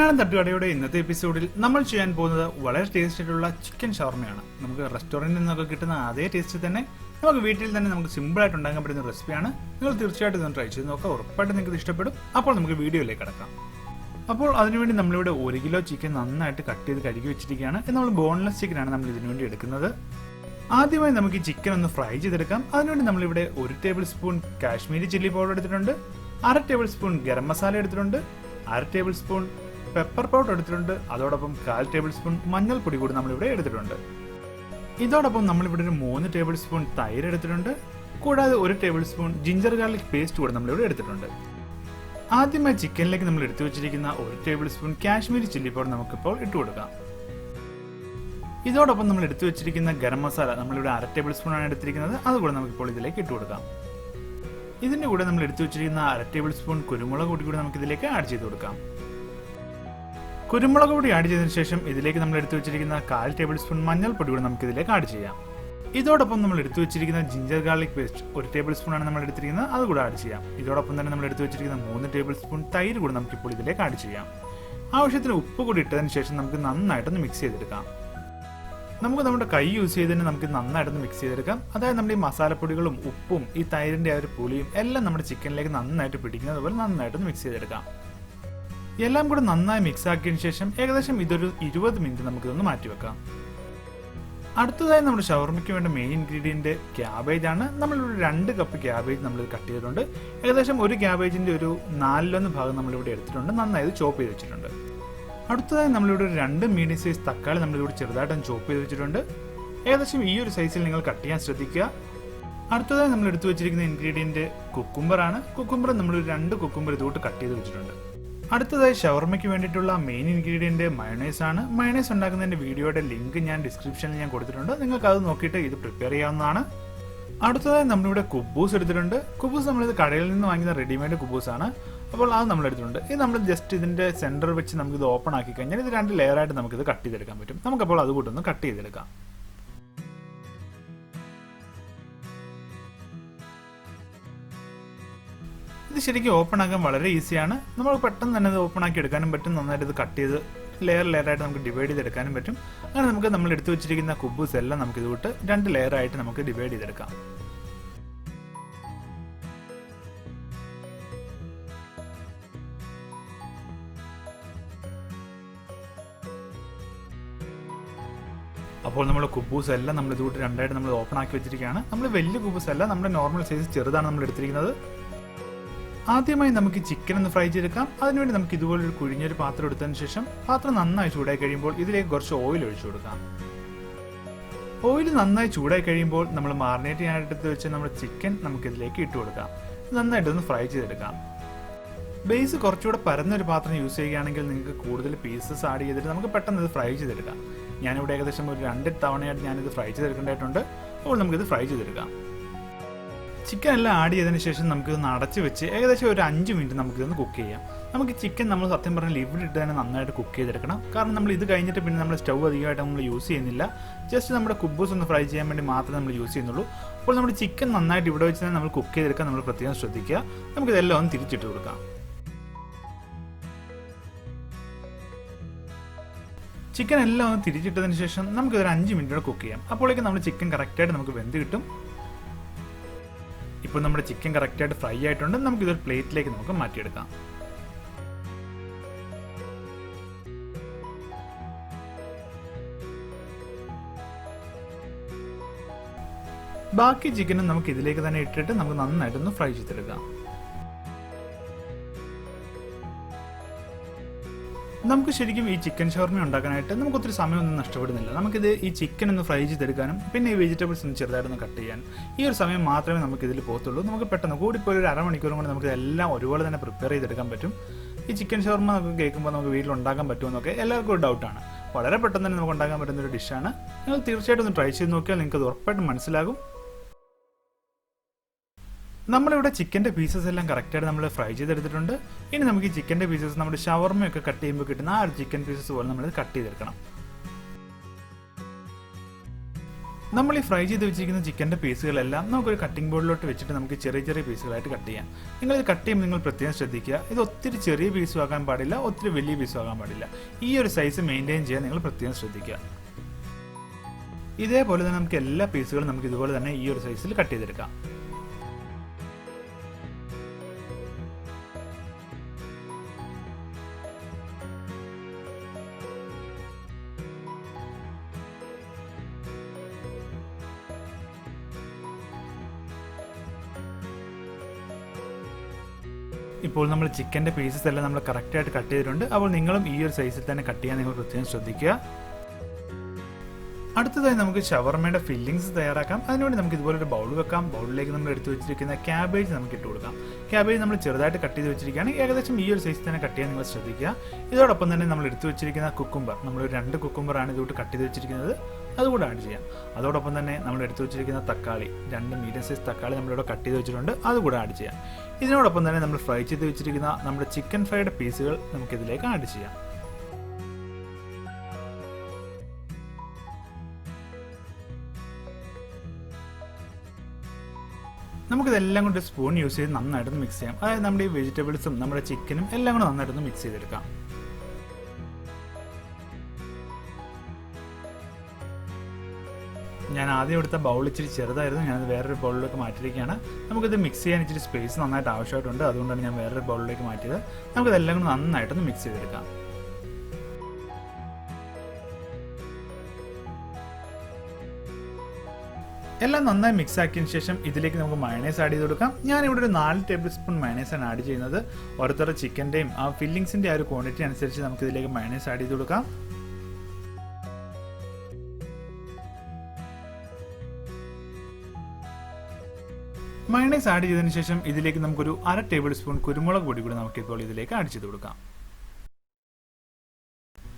മലനാടൻ തട്ടുകടയുടെ ഇന്നത്തെ എപ്പിസോഡിൽ നമ്മൾ ചെയ്യാൻ പോകുന്നത് വളരെ ടേസ്റ്റ് ആയിട്ടുള്ള ചിക്കൻ ഷവർമയാണ്. നമുക്ക് റെസ്റ്റോറൻറ്റിൽ നിന്നൊക്കെ കിട്ടുന്ന അതേ ടേസ്റ്റ് തന്നെ നമുക്ക് വീട്ടിൽ തന്നെ നമുക്ക് സിമ്പിളായിട്ട് ഉണ്ടാക്കാൻ പറ്റുന്ന റെസിപ്പിയാണ്. നിങ്ങൾ തീർച്ചയായിട്ടും ഇതൊന്ന് ട്രൈ ചെയ്ത് നോക്കുക, ഉറപ്പായിട്ട് നിങ്ങൾക്ക് ഇഷ്ടപ്പെടും. അപ്പോൾ നമുക്ക് വീഡിയോയിലേക്ക് കിടക്കാം. അപ്പോൾ അതിനുവേണ്ടി നമ്മളിവിടെ 1 കിലോ ചിക്കൻ നന്നായിട്ട് കട്ട് ചെയ്ത് കഴുകി വെച്ചിരിക്കുകയാണ്. നമ്മൾ ബോൺലെസ് ചിക്കനാണ് നമ്മൾ ഇതിനുവേണ്ടി എടുക്കുന്നത്. ആദ്യമായി നമുക്ക് ഈ ചിക്കൻ ഒന്ന് ഫ്രൈ ചെയ്തെടുക്കാം. അതിനുവേണ്ടി നമ്മളിവിടെ 1 table spoon Kashmiri chilli powder എടുത്തിട്ടുണ്ട്, 1/2 ടേബിൾ സ്പൂൺ ഗരം മസാല എടുത്തിട്ടുണ്ട്, 1/2 ടേബിൾ സ്പൂൺ പെപ്പർ പൗഡർ എടുത്തിട്ടുണ്ട്, അതോടൊപ്പം 1/4 ടേബിൾ സ്പൂൺ മഞ്ഞൾപ്പൊടി കൂടി നമ്മളിവിടെ എടുത്തിട്ടുണ്ട്. ഇതോടൊപ്പം നമ്മളിവിടെ ഒരു 3 ടേബിൾ സ്പൂൺ തൈര് എടുത്തിട്ടുണ്ട്, കൂടാതെ 1 table spoon ginger garlic paste കൂടെ നമ്മളിവിടെ എടുത്തിട്ടുണ്ട്. ആദ്യമായി ചിക്കനിലേക്ക് നമ്മൾ എടുത്തു വെച്ചിരിക്കുന്ന 1 table spoon Kashmiri chilli powder നമുക്കിപ്പോൾ ഇട്ട് കൊടുക്കാം. ഇതോടൊപ്പം നമ്മൾ എടുത്തു വെച്ചിരിക്കുന്ന ഗരം മസാല നമ്മളിവിടെ 1/2 ടേബിൾ സ്പൂൺ ആണ് എടുത്തിരിക്കുന്നത്, അതുകൂടെ നമുക്കിപ്പോൾ ഇതിലേക്ക് ഇട്ട് കൊടുക്കാം. ഇതിന്റെ കൂടെ നമ്മൾ എടുത്തു വെച്ചിരിക്കുന്ന 1/2 ടേബിൾ സ്പൂൺ കുരുമുളക് പൊടി കൂടി നമുക്ക് ഇതിലേക്ക് ആഡ് ചെയ്ത് കൊടുക്കാം. കുരുമുളക് പൊടി ആഡ് ചെയ്തതിനു ശേഷം ഇതിലേക്ക് നമ്മൾ എടുത്തു വെച്ചിരിക്കുന്ന 1/4 ടേബിൾ സ്പൂൺ മഞ്ഞൾപ്പൊടി കൂടി നമുക്ക് ഇതിലേക്ക് ആഡ് ചെയ്യാം. ഇതോടൊപ്പം നമ്മൾ എടുത്തു വെച്ചിരിക്കുന്ന ginger garlic paste 1 table spoon ആണ് നമ്മൾ എടുത്തിരിക്കുന്നത്, അത് കൂടെ ആഡ് ചെയ്യാം. ഇതോടൊപ്പം തന്നെ നമ്മൾ എടുത്തു വെച്ചിരിക്കുന്ന 3 ടേബിൾ സ്പൂൺ തൈര് കൂടി നമുക്കിപ്പോൾ ഇതിലേക്ക് ആഡ് ചെയ്യാം. ആവശ്യത്തിന് ഉപ്പ് കൂടി ഇട്ടതിന് ശേഷം നമുക്ക് നന്നായിട്ടൊന്ന് മിക്സ് ചെയ്തെടുക്കാം. നമുക്ക് നമ്മുടെ കൈ യൂസ് ചെയ്തതിന് നമുക്ക് നന്നായിട്ടൊന്ന് മിക്സ് ചെയ്തെടുക്കാം. അതായത് നമ്മുടെ ഈ മസാലപ്പൊടികളും ഉപ്പും ഈ തൈരിന്റെ ആ ഒരു പുളിയും എല്ലാം നമ്മുടെ ചിക്കനിലേക്ക് നന്നായിട്ട് പിടിക്കുന്നത് പോലെ നന്നായിട്ടൊന്ന് മിക്സ് ചെയ്തെടുക്കാം. എല്ലാം കൂടെ നന്നായി മിക്സ് ആക്കിയതിനു ശേഷം ഏകദേശം ഇതൊരു 20 മിനിറ്റ് നമുക്കിതൊന്ന് മാറ്റിവെക്കാം. അടുത്തതായി നമ്മുടെ ഷവർമയ്ക്ക് വേണ്ട മെയിൻ ഇൻഗ്രീഡിയന്റ് ക്യാബേജ് ആണ്. നമ്മളിവിടെ 2 കപ്പ് ക്യാബേജ് നമ്മൾ കട്ട് ചെയ്തിട്ടുണ്ട്. ഏകദേശം ഒരു ക്യാബേജിന്റെ ഒരു 4/1 ഭാഗം നമ്മളിവിടെ എടുത്തിട്ടുണ്ട്, നന്നായി ഇത് ചോപ്പ് ചെയ്ത് വെച്ചിട്ടുണ്ട്. അടുത്തതായി നമ്മളിവിടെ ഒരു 2 മീഡിയം സൈസ് തക്കാളി നമ്മളിവിടെ ചെറുതായിട്ടൊന്ന് ചോപ്പ് ചെയ്ത് വെച്ചിട്ടുണ്ട്. ഏകദേശം ഈ ഒരു സൈസിൽ നിങ്ങൾ കട്ട് ചെയ്യാൻ ശ്രദ്ധിക്കുക. അടുത്തതായി നമ്മൾ എടുത്തു വെച്ചിരിക്കുന്ന ഇൻഗ്രീഡിയന്റ് കുക്കുംബർ ആണ്. കുക്കുംബർ നമ്മൾ 2 കുക്കുംബർ ഇതുകൊണ്ട് കട്ട് ചെയ്ത് വെച്ചിട്ടുണ്ട്. അടുത്തതായി ഷവർമയ്ക്ക് വേണ്ടിയിട്ടുള്ള മെയിൻ ഇൻഗ്രീഡിയന്റ് മയോണൈസ് ആണ്. മയോണൈസ് ഉണ്ടാക്കുന്നതിന്റെ വീഡിയോയുടെ ലിങ്ക് ഞാൻ ഡിസ്ക്രിപ്ഷനിൽ ഞാൻ കൊടുത്തിട്ടുണ്ട്, നിങ്ങൾക്ക് അത് നോക്കിയിട്ട് ഇത് പ്രിപ്പയർ ചെയ്യാവുന്നതാണ്. അടുത്തതായി നമ്മളിവിടെ കുബൂസ് എടുത്തിട്ടുണ്ട്. കുബൂസ് നമ്മളിത് കടയിൽ നിന്ന് വാങ്ങുന്ന റെഡിമെയ്ഡ് കുബൂസ് ആണ്. അപ്പോൾ അത് നമ്മൾ എടുത്തിട്ടുണ്ട്. ഇത് നമ്മൾ ജസ്റ്റ് ഇതിന്റെ സെന്റർ വെച്ച് നമുക്കിത് ഓപ്പൺ ആക്കി കഴിഞ്ഞാൽ ഇത് 2 ലെയറായിട്ട് നമുക്കിത് കട്ട് ചെയ്തെടുക്കാൻ പറ്റും. നമുക്കപ്പോൾ അതുകൂട്ടൊന്ന് കട്ട് ചെയ്തെടുക്കാം. ഇത് ശരിക്കും ഓപ്പൺ ആക്കാൻ വളരെ ഈസിയാണ്. നമ്മൾ പെട്ടെന്ന് തന്നെ ഇത് ഓപ്പൺ ആക്കി എടുക്കാനും പറ്റും. നന്നായിട്ട് ഇത് കട്ട് ചെയ്ത് ലെയറായിട്ട് നമുക്ക് ഡിവൈഡ് ചെയ്തെടുക്കാനും പറ്റും. അങ്ങനെ നമുക്ക് നമ്മൾ എടുത്തു വെച്ചിരിക്കുന്ന കുബൂസ് എല്ലാം നമുക്ക് ഇതുകൊണ്ട് 2 ലെയറായിട്ട് നമുക്ക് ഡിവൈഡ് ചെയ്തെടുക്കാം. അപ്പോൾ നമ്മൾ കുബൂസ് എല്ലാം നമ്മൾ ഇതുകൊണ്ട് 2ആയിട്ട് നമ്മൾ ഓപ്പൺ ആക്കി വെച്ചിരിക്കുകയാണ്. നമ്മൾ വലിയ കുബൂസ് അല്ല, നമ്മുടെ നോർമൽ സൈസ് ചെറുതാണ് നമ്മൾ എടുത്തിരിക്കുന്നത്. ആദ്യമായി നമുക്ക് ചിക്കൻ ഒന്ന് ഫ്രൈ ചെയ്തെടുക്കാം. അതിനുവേണ്ടി നമുക്ക് ഇതുപോലൊരു കുഴിഞ്ഞൊരു പാത്രം എടുത്തതിന് ശേഷം പാത്രം നന്നായി ചൂടായി കഴിയുമ്പോൾ ഇതിലേക്ക് കുറച്ച് ഓയിൽ ഒഴിച്ചു കൊടുക്കാം. ഓയിൽ നന്നായി ചൂടായി കഴിയുമ്പോൾ നമ്മൾ മാറിനേറ്റ് ചെയ്യാനായിട്ട് വെച്ച് നമ്മുടെ ചിക്കൻ നമുക്ക് ഇതിലേക്ക് ഇട്ട് കൊടുക്കാം. നന്നായിട്ടൊന്ന് ഫ്രൈ ചെയ്തെടുക്കാം. ബേസ് കുറച്ചുകൂടെ പരന്നൊരു പാത്രം യൂസ് ചെയ്യുകയാണെങ്കിൽ നിങ്ങൾക്ക് കൂടുതൽ പീസസ് ആഡ് ചെയ്തിട്ട് നമുക്ക് പെട്ടെന്ന് ഇത് ഫ്രൈ ചെയ്തെടുക്കാം. ഞാനിവിടെ ഏകദേശം ഒരു 2 തവണയായിട്ട് ഞാനിത് ഫ്രൈ ചെയ്തെടുക്കേണ്ടതായിട്ടുണ്ട്. അപ്പോൾ നമുക്കിത് ഫ്രൈ ചെയ്തെടുക്കാം. ചിക്കൻ എല്ലാം ആഡ് ചെയ്തതിന് ശേഷം നമുക്കിതൊന്ന് അടച്ച് വെച്ച് ഏകദേശം ഒരു 5 മിനിറ്റ് നമുക്കിതൊന്ന് കുക്ക് ചെയ്യാം. നമുക്ക് ചിക്കൻ നമ്മൾ സത്യം പറഞ്ഞാൽ ലിവിലിട്ട് തന്നെ നന്നായിട്ട് കുക്ക് ചെയ്തെടുക്കണം. കാരണം നമ്മൾ ഇത് കഴിഞ്ഞിട്ട് പിന്നെ നമ്മൾ സ്റ്റൗ അധികമായിട്ട് നമ്മൾ യൂസ് ചെയ്യുന്നില്ല. ജസ്റ്റ് നമ്മുടെ കുബൂസ് ഒന്ന് ഫ്രൈ ചെയ്യാൻ വേണ്ടി മാത്രമേ നമ്മൾ യൂസ് ചെയ്യുന്നുള്ളൂ. അപ്പോൾ നമ്മുടെ ചിക്കൻ നന്നായിട്ട് ഇവിടെ വെച്ച് തന്നെ നമ്മൾ കുക്ക് ചെയ്തെടുക്കാൻ നമ്മൾ പ്രത്യേകം ശ്രദ്ധിക്കുക. നമുക്കിതെല്ലാം ഒന്ന് തിരിച്ചിട്ട് കൊടുക്കാം. ചിക്കൻ എല്ലാം ഒന്ന് തിരിച്ചിട്ടതിന് ശേഷം നമുക്കിതൊരു 5 മിനിറ്റോടെ കുക്ക് ചെയ്യാം. അപ്പോഴേക്കും നമ്മുടെ ചിക്കൻ കറക്റ്റായിട്ട് നമുക്ക് വെന്ത് കിട്ടും. ഇപ്പോൾ നമ്മുടെ ചിക്കൻ കറക്റ്റായിട്ട് ഫ്രൈ ആയിട്ടുണ്ട്. നമുക്കിതൊരു പ്ലേറ്റിലേക്ക് നമുക്ക് മാറ്റിയെടുക്കാം. ബാക്കി ചിക്കനും നമുക്ക് ഇതിലേക്ക് തന്നെ ഇട്ടിട്ട് നമുക്ക് നന്നായിട്ടൊന്ന് ഫ്രൈ ചെയ്തെടുക്കാം. നമുക്ക് ശരിക്കും ഈ ചിക്കൻ ഷവർമ ഉണ്ടാക്കാനായിട്ട് നമുക്ക് ഒത്തിരി സമയമൊന്നും നഷ്ടപ്പെടുന്നില്ല. നമുക്കിത് ഈ ചിക്കൻ ഒന്ന് ഫ്രൈ ചെയ്തെടുക്കാനും പിന്നെ ഈ വെജിറ്റബിൾസ് ഒന്ന് ചെറുതായിട്ടൊന്ന് കട്ട് ചെയ്യാനും ഈ ഒരു സമയം മാത്രമേ നമുക്ക് ഇതിൽ പോകത്തുള്ളൂ. നമുക്ക് പെട്ടെന്ന് കൂടിപ്പോയി ഒരു അരമണിക്കൂറും കൊണ്ട് നമുക്ക് എല്ലാം ഒരുപോലെ തന്നെ പ്രിപ്പയർ ചെയ്തെടുക്കാൻ പറ്റും. ഈ ചിക്കൻ ഷവർമ നമുക്ക് കേൾക്കുമ്പോൾ നമുക്ക് വീട്ടിൽ ഉണ്ടാക്കാൻ പറ്റുമെന്നൊക്കെ എല്ലാവർക്കും ഒരു ഡൗട്ടാണ്. വളരെ പെട്ടെന്ന് തന്നെ നമുക്ക് ഉണ്ടാക്കാൻ പറ്റുന്ന ഒരു ഡിഷാണ്. നിങ്ങൾ തീർച്ചയായിട്ടും ഒന്ന് ട്രൈ ചെയ്ത് നോക്കിയാൽ നിങ്ങൾക്ക് അത് ഉറപ്പായിട്ടും മനസ്സിലാകും. നമ്മളിവിടെ ചിക്കൻ്റെ പീസസ് എല്ലാം കറക്റ്റായിട്ട് നമ്മൾ ഫ്രൈ ചെയ്തെടുത്തിട്ടുണ്ട്. ഇനി നമുക്ക് ഈ ചിക്കൻ്റെ പീസസ് നമ്മുടെ ഷവർമയൊക്കെ കട്ട് ചെയ്യുമ്പോൾ കിട്ടുന്ന ആ ഒരു ചിക്കൻ പീസസ് പോലെ നമ്മൾ കട്ട് ചെയ്തെടുക്കണം. നമ്മൾ ഈ ഫ്രൈ ചെയ്ത് വെച്ചിരിക്കുന്ന ചിക്കൻ്റെ പീസുകളെല്ലാം നമുക്കൊരു കട്ടിംഗ് ബോർഡിലോട്ട് വെച്ചിട്ട് നമുക്ക് ചെറിയ ചെറിയ പീസുകളായിട്ട് കട്ട് ചെയ്യാം. നിങ്ങൾ ഇത് കട്ട് ചെയ്യുമ്പോൾ നിങ്ങൾ പ്രത്യേകം ശ്രദ്ധിക്കുക, ഇത് ഒത്തിരി ചെറിയ പീസും ആകാൻ പാടില്ല, ഒത്തിരി വലിയ പീസും ആകാൻ പാടില്ല. ഈ ഒരു സൈസ് മെയിൻറ്റെയിൻ ചെയ്യാൻ നിങ്ങൾ പ്രത്യേകം ശ്രദ്ധിക്കുക. ഇതേപോലെ തന്നെ നമുക്ക് എല്ലാ പീസുകളും നമുക്ക് ഇതുപോലെ തന്നെ ഈ ഒരു സൈസിൽ കട്ട് ചെയ്തെടുക്കാം. ഇപ്പോൾ നമ്മൾ ചിക്കൻ്റെ പീസസ് എല്ലാം നമ്മൾ കറക്റ്റായിട്ട് കട്ട് ചെയ്തിട്ടുണ്ട്. അപ്പോൾ നിങ്ങളും ഈ ഒരു സൈസിൽ തന്നെ കട്ട് ചെയ്യാൻ നിങ്ങൾ പ്രത്യേകം ശ്രദ്ധിക്കുക. അടുത്തതായി നമുക്ക് ഷവർമയുടെ ഫില്ലിങ്സ് തയ്യാറാക്കാം. അതിനുവേണ്ടി നമുക്ക് ഇതുപോലൊരു ബൗൾ വെക്കാം. ബൗളിലേക്ക് നമ്മൾ എടുത്തു വെച്ചിരിക്കുന്ന ക്യാബേജ് നമുക്ക് ഇട്ട് കൊടുക്കാം. ക്യാബേജ് നമ്മൾ ചെറുതായിട്ട് കട്ട് ചെയ്ത് വെച്ചിരിക്കുകയാണ്. ഏകദേശം ഈ ഒരു സൈസിൽ തന്നെ കട്ട് ചെയ്യാൻ നിങ്ങൾ ശ്രദ്ധിക്കുക. ഇതോടൊപ്പം തന്നെ നമ്മൾ എടുത്തു വെച്ചിരിക്കുന്ന കുക്കുംബർ, നമ്മൾ 2 കുക്കുംബറാണ് ഇതോട്ട് കട്ട് ചെയ്ത് വെച്ചിരിക്കുന്നത്, അതുകൂടെ ആഡ് ചെയ്യാം. അതോടൊപ്പം തന്നെ നമ്മൾ എടുത്തു വെച്ചിരിക്കുന്ന തക്കാളി, 2 മീഡിയം സൈസ് തക്കാളി നമ്മളിവിടെ കട്ട് ചെയ്ത് വെച്ചിട്ടുണ്ട്, അതുകൂടെ ആഡ് ചെയ്യാം. ഇതിനോടൊപ്പം തന്നെ നമ്മൾ ഫ്രൈ ചെയ്ത് വെച്ചിരിക്കുന്ന നമ്മുടെ ചിക്കൻ ഫ്രൈയുടെ പീസുകൾ നമുക്കിതിലേക്ക് ആഡ് ചെയ്യാം. നമുക്കിതെല്ലാം കൊണ്ട് സ്പൂൺ യൂസ് ചെയ്ത് നന്നായിട്ടൊന്ന് മിക്സ് ചെയ്യാം. അതായത് നമ്മുടെ ഈ വെജിറ്റബിൾസും നമ്മുടെ ചിക്കനും എല്ലാം കൂടെ നന്നായിട്ടൊന്ന് മിക്സ് ചെയ്തെടുക്കാം. ഞാൻ ആദ്യം എടുത്ത ബൗൾ ഇച്ചിരി ചെറുതായിരുന്നു, ഞാനത് വേറൊരു ബൗളിലേക്ക് മാറ്റിയിരിക്കുകയാണ്. നമുക്കിത് മിക്സ് ചെയ്യാൻ ഇച്ചിരി സ്പേസ് നന്നായിട്ട് ആവശ്യമായിട്ടുണ്ട്, അതുകൊണ്ടാണ് ഞാൻ വേറൊരു ബൗളിലേക്ക് മാറ്റിയത്. നമുക്കിതെല്ലാം കൂടെ നന്നായിട്ടൊന്ന് മിക്സ് ചെയ്തെടുക്കാം. എല്ലാം നന്നായി മിക്സ് ആക്കിയതിന് ശേഷം ഇതിലേക്ക് നമുക്ക് മയണൈസ് ആഡ് ചെയ്ത് കൊടുക്കാം. ഞാനിവിടെ ഒരു 4 ടേബിൾ സ്പൂൺ മയണൈസാണ് ആഡ് ചെയ്യുന്നത്. ഓരോരുത്തരുടെ ചിക്കൻ്റെയും ആ ഫില്ലിങ്സിൻ്റെ ആ ഒരു ക്വാണ്ടിറ്റി അനുസരിച്ച് നമുക്ക് ഇതിലേക്ക് മയണൈസ് ആഡ് ചെയ്ത് കൊടുക്കാം. മയണൈസ് ആഡ് ചെയ്തതിന് ശേഷം ഇതിലേക്ക് നമുക്കൊരു 1/2 ടേബിൾ സ്പൂൺ കുരുമുളക് പൊടി കൂടി നമുക്കിപ്പോൾ ഇതിലേക്ക് ആഡ് ചെയ്ത് കൊടുക്കാം.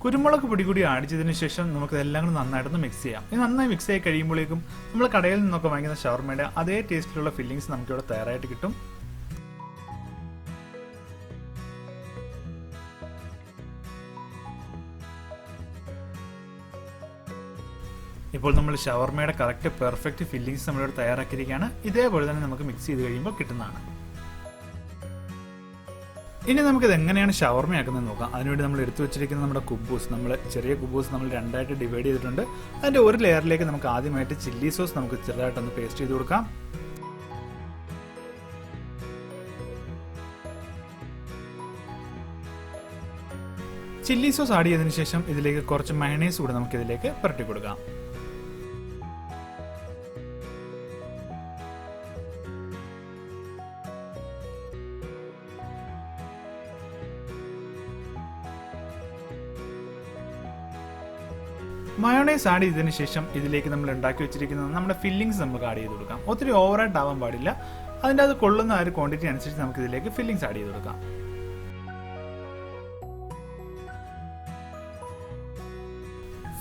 കുരുമുളക് പൊടി കൂടി ആഡ് ചെയ്തതിന് ശേഷം നമുക്ക് ഇതെല്ലാം കൂടി നന്നായിട്ടൊന്ന് മിക്സ് ചെയ്യാം. ഇത് നന്നായി മിക്സ് ആയി കഴിയുമ്പോഴേക്കും നമ്മൾ കടയിൽ നിന്നൊക്കെ വാങ്ങിക്കുന്ന ഷവർമയുടെ അതേ ടേസ്റ്റിലുള്ള ഫില്ലിങ്സ് നമുക്കിവിടെ തയ്യാറായിട്ട് കിട്ടും. ഇപ്പോൾ നമ്മൾ ഷവർമയുടെ കറക്റ്റ് പെർഫെക്റ്റ് ഫില്ലിങ്സ് നമ്മളിവിടെ തയ്യാറാക്കിയിരിക്കുകയാണ്. ഇതേപോലെ തന്നെ നമുക്ക് മിക്സ് ചെയ്ത് കഴിയുമ്പോൾ കിട്ടുന്നതാണ്. ഇനി നമുക്കിത് എങ്ങനെയാണ് ഷവർമയാക്കുന്നത് നോക്കാം. അതിനുവേണ്ടി നമ്മൾ എടുത്തു വെച്ചിരിക്കുന്ന നമ്മുടെ കുബൂസ്, നമ്മൾ ചെറിയ കുബൂസ് നമ്മൾ 2ആയിട്ട് ഡിവൈഡ് ചെയ്തിട്ടുണ്ട്. അതിൻ്റെ ഒരു ലെയറിലേക്ക് നമുക്ക് ആദ്യമായിട്ട് ചില്ലി സോസ് നമുക്ക് ചെറുതായിട്ടൊന്ന് പേസ്റ്റ് ചെയ്ത് കൊടുക്കാം. ചില്ലി സോസ് ആഡ് ചെയ്തതിന് ശേഷം ഇതിലേക്ക് കുറച്ച് മയണൈസ് കൂടെ നമുക്ക് ഇതിലേക്ക് പുരട്ടി കൊടുക്കാം. മയോണൈസ് ആഡ് ചെയ്തതിന് ശേഷം ഇതിലേക്ക് നമ്മൾ ഉണ്ടാക്കി വെച്ചിരിക്കുന്ന നമ്മുടെ ഫില്ലിങ്സ് നമുക്ക് ആഡ് ചെയ്ത് കൊടുക്കാം. ഒത്തിരി ഓവറായിട്ട് ആവാൻ പാടില്ല. അതിൻ്റെ അത് കൊള്ളുന്ന ആ ഒരു ക്വാണ്ടിറ്റി അനുസരിച്ച് നമുക്ക് ഇതിലേക്ക് ഫില്ലിങ്സ് ആഡ് ചെയ്ത് കൊടുക്കാം.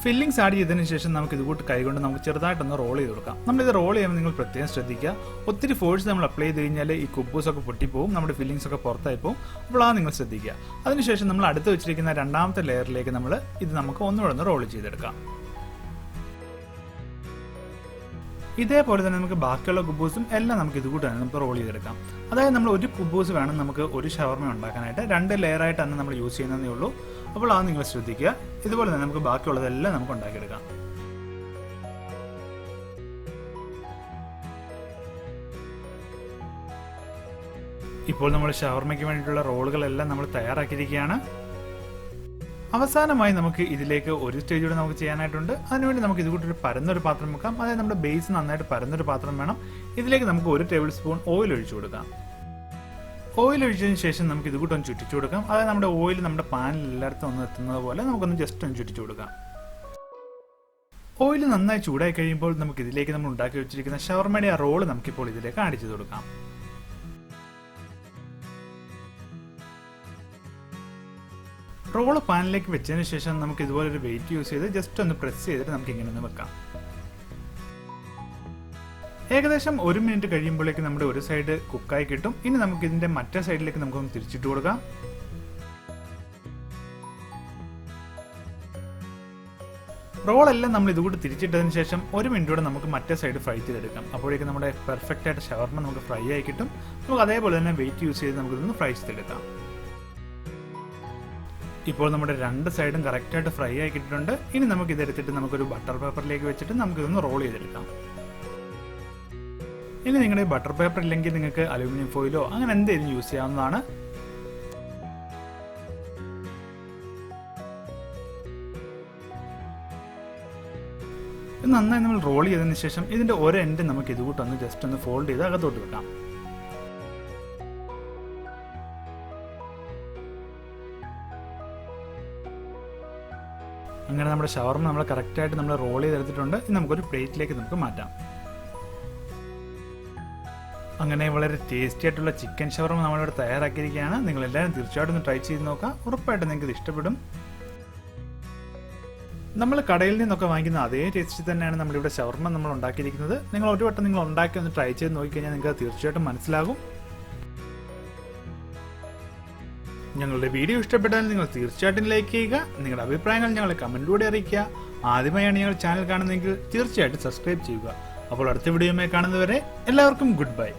ഫില്ലിങ്സ് ആഡ് ചെയ്തതിന് ശേഷം നമുക്ക് ഇതുകൂട്ട് കൈകൊണ്ട് നമുക്ക് ചെറുതായിട്ടൊന്ന് റോൾ ചെയ്ത് കൊടുക്കാം. നമ്മളിത് റോൾ ചെയ്യുമ്പോൾ നിങ്ങൾ പ്രത്യേകം ശ്രദ്ധിക്കുക. ഒത്തിരി ഫോഴ്സ് നമ്മൾ അപ്ലൈ ചെയ്ത് കഴിഞ്ഞാൽ ഈ കുബൂസൊക്കെ പൊട്ടിപ്പോവും, നമ്മുടെ ഫില്ലിങ്സ് ഒക്കെ പുറത്തായി പോകും. അപ്പോൾ അത് നിങ്ങൾ ശ്രദ്ധിക്കുക. അതിനുശേഷം നമ്മൾ അടുത്ത് വെച്ചിരിക്കുന്ന 2ാമത്തെ ലെയറിലേക്ക് നമ്മൾ ഇത് നമുക്ക് ഒന്നുകൂടെ ഒന്ന് റോൾ ചെയ്തെടുക്കാം. ഇതേപോലെ തന്നെ നമുക്ക് ബാക്കിയുള്ള കുബൂസും എല്ലാം നമുക്ക് ഇതുകൂട്ട് തന്നെ നമുക്ക് റോൾ ചെയ്തെടുക്കാം. അതായത് നമ്മൾ ഒരു കുബൂസ് വേണം നമുക്ക് ഒരു ഷവർമ ഉണ്ടാക്കാനായിട്ട്, 2 ലെയറായിട്ടാണ് നമ്മൾ യൂസ് ചെയ്യുന്നതേ ഉള്ളൂ. അപ്പോൾ അത് നിങ്ങൾ ശ്രദ്ധിക്കുക. ഇതുപോലെ തന്നെ നമുക്ക് ബാക്കിയുള്ളതെല്ലാം നമുക്ക് ഉണ്ടാക്കിയെടുക്കാം. ഇപ്പോൾ നമ്മൾ ഷവർമയ്ക്ക് വേണ്ടിയിട്ടുള്ള റോളുകളെല്ലാം നമ്മൾ തയ്യാറാക്കിയിരിക്കുകയാണ്. അവസാനമായി നമുക്ക് ഇതിലേക്ക് ഒരു സ്റ്റേജ് കൂടെ നമുക്ക് ചെയ്യാനായിട്ടുണ്ട്. അതിനുവേണ്ടി നമുക്ക് ഇതുകൂട്ടൊരു പരന്നൊരു പാത്രം വെക്കാം. അതായത് നമ്മുടെ ബേസ് നന്നായിട്ട് പരന്നൊരു പാത്രം വേണം. ഇതിലേക്ക് നമുക്ക് 1 ടേബിൾ സ്പൂൺ ഓയിൽ ഒഴിച്ചു കൊടുക്കാം. ഓയിൽ ഒഴിച്ചതിന് ശേഷം നമുക്ക് ഇതുകൂട്ടൊന്ന് ചുറ്റിച്ചു കൊടുക്കാം. അതായത് നമ്മുടെ ഓയിൽ നമ്മുടെ പാനിൽ എല്ലായിടത്തും ഒന്ന് എത്തുന്നത് പോലെ നമുക്കൊന്ന് ജസ്റ്റ് ഒന്ന് ചുറ്റിച്ചു കൊടുക്കാം. ഓയിൽ നന്നായി ചൂടായി കഴിയുമ്പോൾ നമുക്ക് ഇതിലേക്ക് നമ്മൾ ഉണ്ടാക്കി വെച്ചിരിക്കുന്ന ഷവർമയുടെ ആ റോള് നമുക്കിപ്പോൾ ഇതിലേക്ക് ആഡ് ചെയ്ത് കൊടുക്കാം. റോള് പാനിലേക്ക് വെച്ചതിന് ശേഷം നമുക്ക് ഇതുപോലൊരു വെയിറ്റ് യൂസ് ചെയ്ത് ജസ്റ്റ് ഒന്ന് പ്രസ് ചെയ്തിട്ട് നമുക്ക് ഇങ്ങനെ ഒന്ന് വെക്കാം. ഏകദേശം 1 മിനിറ്റ് കഴിയുമ്പോഴേക്ക് നമ്മുടെ ഒരു സൈഡ് കുക്കായി കിട്ടും. ഇനി നമുക്ക് ഇതിന്റെ മറ്റേ സൈഡിലേക്ക് നമുക്കൊന്ന് തിരിച്ചിട്ട് കൊടുക്കാം. റോളെല്ലാം നമ്മൾ ഇതുകൂടി തിരിച്ചിട്ടതിന് ശേഷം 1 മിനിറ്റോടെ നമുക്ക് മറ്റേ സൈഡ് ഫ്രൈ ചെയ്തെടുക്കാം. അപ്പോഴേക്കും നമ്മുടെ പെർഫെക്റ്റ് ആയിട്ട് ഷവർമ നമുക്ക് ഫ്രൈ ആയി കിട്ടും. നമുക്ക് അതേപോലെ തന്നെ വെയിറ്റ് യൂസ് ചെയ്ത് നമുക്കിതൊന്ന് ഫ്രൈ ചെയ്തെടുക്കാം. ഇപ്പോൾ നമ്മുടെ 2 സൈഡും കറക്റ്റായിട്ട് ഫ്രൈ ആയി കിട്ടിയിട്ടുണ്ട്. ഇനി നമുക്ക് ഇതെടുത്തിട്ട് നമുക്കൊരു ബട്ടർ പേപ്പറിലേക്ക് വെച്ചിട്ട് നമുക്കിതൊന്ന് റോൾ ചെയ്തെടുക്കാം. ഇനി നിങ്ങളുടെ ബട്ടർ പേപ്പർ ഇല്ലെങ്കിൽ നിങ്ങൾക്ക് അലൂമിനിയം ഫോയിലോ അങ്ങനെ എന്തെങ്കിലും യൂസ് ചെയ്യാവുന്നതാണ്. നന്നായി നമ്മൾ റോൾ ചെയ്തതിന് ശേഷം ഇതിന്റെ ഒരു എൻഡ് നമുക്ക് ഇതുകൂട്ടൊന്ന് ജസ്റ്റ് ഒന്ന് ഫോൾഡ് ചെയ്ത് അകത്തോട്ട് വെക്കാം. അങ്ങനെ നമ്മുടെ ഷവർമ നമ്മൾ കറക്റ്റായിട്ട് നമ്മൾ റോൾ ചെയ്തെടുത്തിട്ടുണ്ട്. ഇനി നമുക്കൊരു പ്ലേറ്റിലേക്ക് നമുക്ക് മാറ്റാം. അങ്ങനെ വളരെ ടേസ്റ്റി ആയിട്ടുള്ള ചിക്കൻ ഷവർമ നമ്മളിവിടെ തയ്യാറാക്കിയിരിക്കുകയാണ്. നിങ്ങളെല്ലാവരും തീർച്ചയായിട്ടും ഒന്ന് ട്രൈ ചെയ്ത് നോക്കാം. ഉറപ്പായിട്ടും നിങ്ങൾക്ക് ഇത് ഇഷ്ടപ്പെടും. നമ്മൾ കടയിൽ നിന്നൊക്കെ വാങ്ങിക്കുന്ന അതേ ടേസ്റ്റ് തന്നെയാണ് നമ്മളിവിടെ ഷവർമ നമ്മൾ ഉണ്ടാക്കിയിരിക്കുന്നത്. നിങ്ങൾ ഒരു വട്ടം നിങ്ങൾ ഉണ്ടാക്കി ഒന്ന് ട്രൈ ചെയ്ത് നോക്കിക്കഴിഞ്ഞാൽ നിങ്ങൾക്ക് തീർച്ചയായിട്ടും മനസ്സിലാകും. ഞങ്ങളുടെ വീഡിയോ ഇഷ്ടപ്പെട്ടാൽ നിങ്ങൾ തീർച്ചയായിട്ടും ലൈക്ക് ചെയ്യുക. നിങ്ങളുടെ അഭിപ്രായങ്ങൾ ഞങ്ങളെ കമൻറ്റിലൂടെ അറിയിക്കുക. ആദ്യമായാണ് ഞങ്ങൾ ചാനൽ കാണുന്നതെങ്കിൽ തീർച്ചയായിട്ടും സബ്സ്ക്രൈബ് ചെയ്യുക. അപ്പോൾ അടുത്ത വീഡിയോയുമായി കാണുന്നവരെ എല്ലാവർക്കും ഗുഡ് ബൈ.